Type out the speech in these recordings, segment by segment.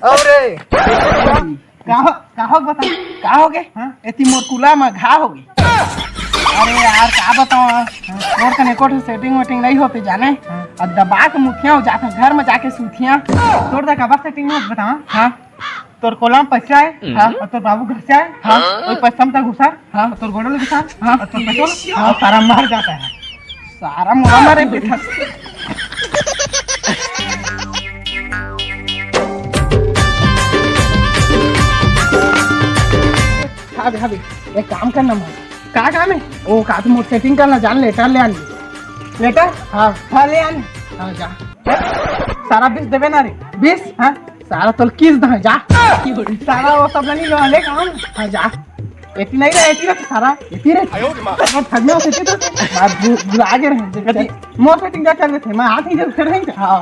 अरे का बता का हो गए एती मोर कुला में घा हो गई। अरे यार का बताओ मोर कने कोठ सेटिंग वेटिंग नहीं होते जाने और दबा के मुखिया जाता घर में जाके सूथिया तोड़ दा का सेटिंग मत बता। हां तोर कोलम पैसा है हां और तोर बाबू घर से आए हां और पैसा में घुसा हां तोर गोड़ल घुसा हां और तोर पेट्रोल हां सारा मार जाता है सारा मोरा मारे बेटा। भाभी एक काम करना का काम है ओ का तुम सेटिंग करना जान लेटर ले आनी लेटर हाँ ले आनी हाँ जा सारा 20 देवे ना रे 20 हाँ सारा तो किस दा जा सारा वो सब नहीं लो ले काम हाँ जा एती नहीं रहे एती रहे सारा एती रहे मैं ठगना से तो बात बुला के रहे मोर सेटिंग क्या कर रहे थे मैं हाथ ही जब कर रहे थे। हाँ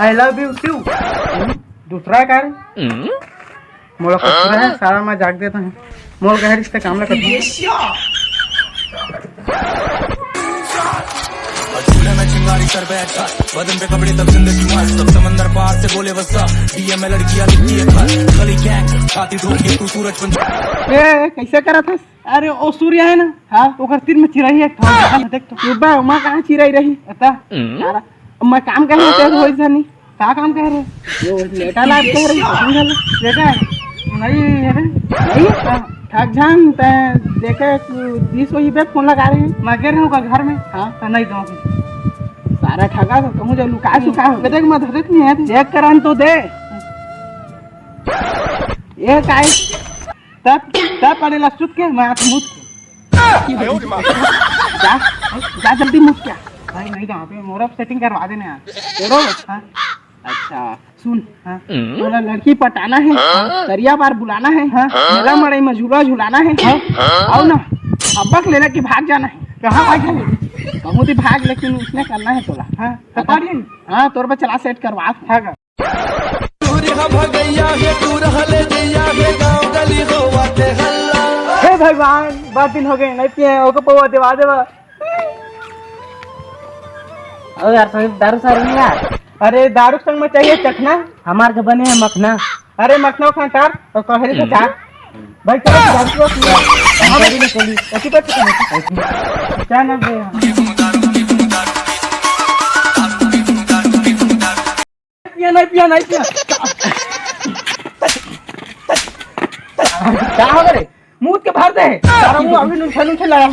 आई लव यू टू दूसरा कार मोला कुछ है सारा मैं जाग देता हूँ मोल का रिश्ते काम लगा चिंगारी सर बैठा बदन पे कपड़े तब जिंदगी मस्त तब समंदर पार से बोले वसा डीएम में लड़कियां दिखती है घर गली गैंग छाती ठोक के तू सूरज बन ए कैसे करा था। अरे ओ सूर्य है ना हाँ ओकर तीर में चिराई है देख तो युवा मां कहां चिराई रही अता सारा मैं काम कर रहा हूं होई जानी का काम कर रहे यो लेटा लाग कर रही लेटा नहीं है नहीं ठग जान ते देखे 20 वही पे फोन लगा रहे हैं मैं कह रहा हूं घर में हां नहीं गांव में सारा ठगा तो कहूं जो लुका सुका हो देख मैं धरत नहीं है चेक करान तो दे ये काय तब पड़ेला सुत के मैं हाथ मुत जा जल्दी मुत क्या भाई नहीं गांव पे मोर सेटिंग करवा देने यार तेरो हां अच्छा सुन हाँ थोड़ा लड़की पटाना है दरिया बार बुलाना है हाँ मेला मड़ई में झूला झुलाना है हाँ आओ ना अब्बक ले लेके भाग जाना है कहाँ भाग जाए बहुत ही भाग लेकिन उसने करना है तोला हाँ कपाड़ी हाँ तोर पे चला सेट करवा था हे भगवान बहुत दिन हो गए नहीं पिए ओको पवा देवा देवा अरे यार सही दारू सारू नहीं यार। अरे दारू संग में चाहिए चखना हमार के बने है मखना। अरे मखना खाटार और कहरी का चार भाई चलो दारू पी हम भी नहीं चली ऐसी बात क्या ना दे नहीं पिया क्या हो रे मुंह के भर दे सारा मुंह अभी नुन लगा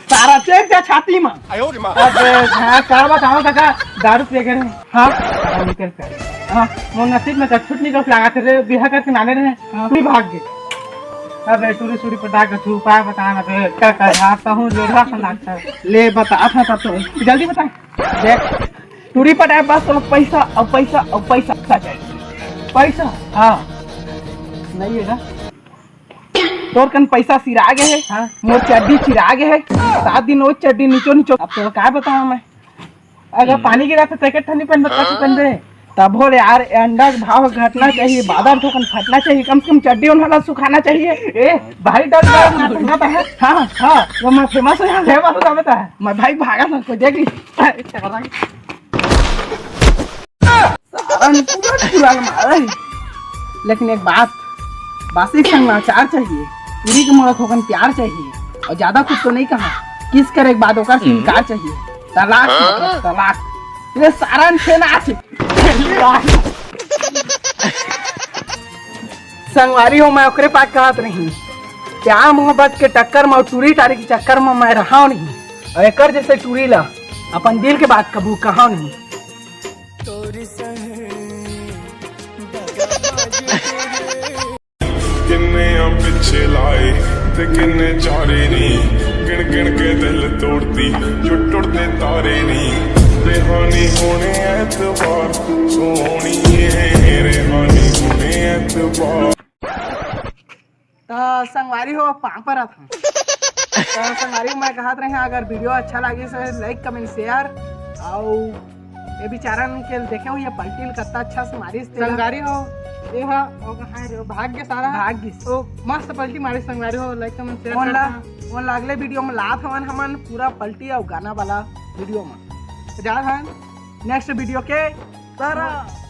सारा चेक जा छाती में अबे हां का बताओ काका दारू पी गए हां सारा निकल कर हां मोर नसीब में छुट निकल लगा थे बिहार करके नाने रहे तू भाग गए। अबे टूरी सूरी पटा के तू उपाय बताना बे क्या आता हूं लोढ़ा सा लगता ले बता था तो जल्दी बता देख टूरी पटाए बस तो पैसा और पैसा चाहिए पैसा हां नहीं है ना तोर कन पैसा सिरा गए है हाँ मोर चड्डी चिरा गए है 7 दिन वो चड्डी नीचो अब तो क्या बताऊं मैं अगर पानी गिरा तो पैकेट ठंडी पहन पहन दे तब हो यार अंडा भाव घटना चाहिए बादल ठोकन फटना चाहिए कम से कम चड्डी उन्हें सुखाना चाहिए ए भाई डर ना है हाँ हाँ वो मैं फेमस हो जाता है मैं भाई भागा ना कोई देख ली लेकिन एक बात बासी संग अचार चाहिए पूरी के मोड़ा थोकन प्यार चाहिए और ज्यादा कुछ तो नहीं कहा किस कर एक बात होकर स्वीकार चाहिए तलाक ये सारा संगवारी हो मैं ओकरे पास कहत नहीं प्यार मोहब्बत के टक्कर में टूरी टारी के चक्कर में मैं रहा नहीं और एकर जैसे टूरी ला अपन दिल के बात कबू कहा नहीं पिछे लाए ते किन्ने चारे नी गिन गिन के दिल तोड़ती जो टुटते तारे नी रेहानी होने एतबार सोनी है रेहानी होने एतबार तो संगवारी हो पापरा था तो संगवारी मैं कहत रहे अगर वीडियो अच्छा लगे तो लाइक कमेंट शेयर और ये बेचारा के देखे हो ये पलटी कत्ता अच्छा से मारिस संगारी हो ये हा ओ कहां रे भाग्य सारा भाग्य ओ मस्त पलटी मारिस संगारी हो लाइक कमेंट शेयर करना अगले वीडियो में लात हमन पूरा पलटी और गाना वाला वीडियो में जा नेक्स्ट वीडियो के तरह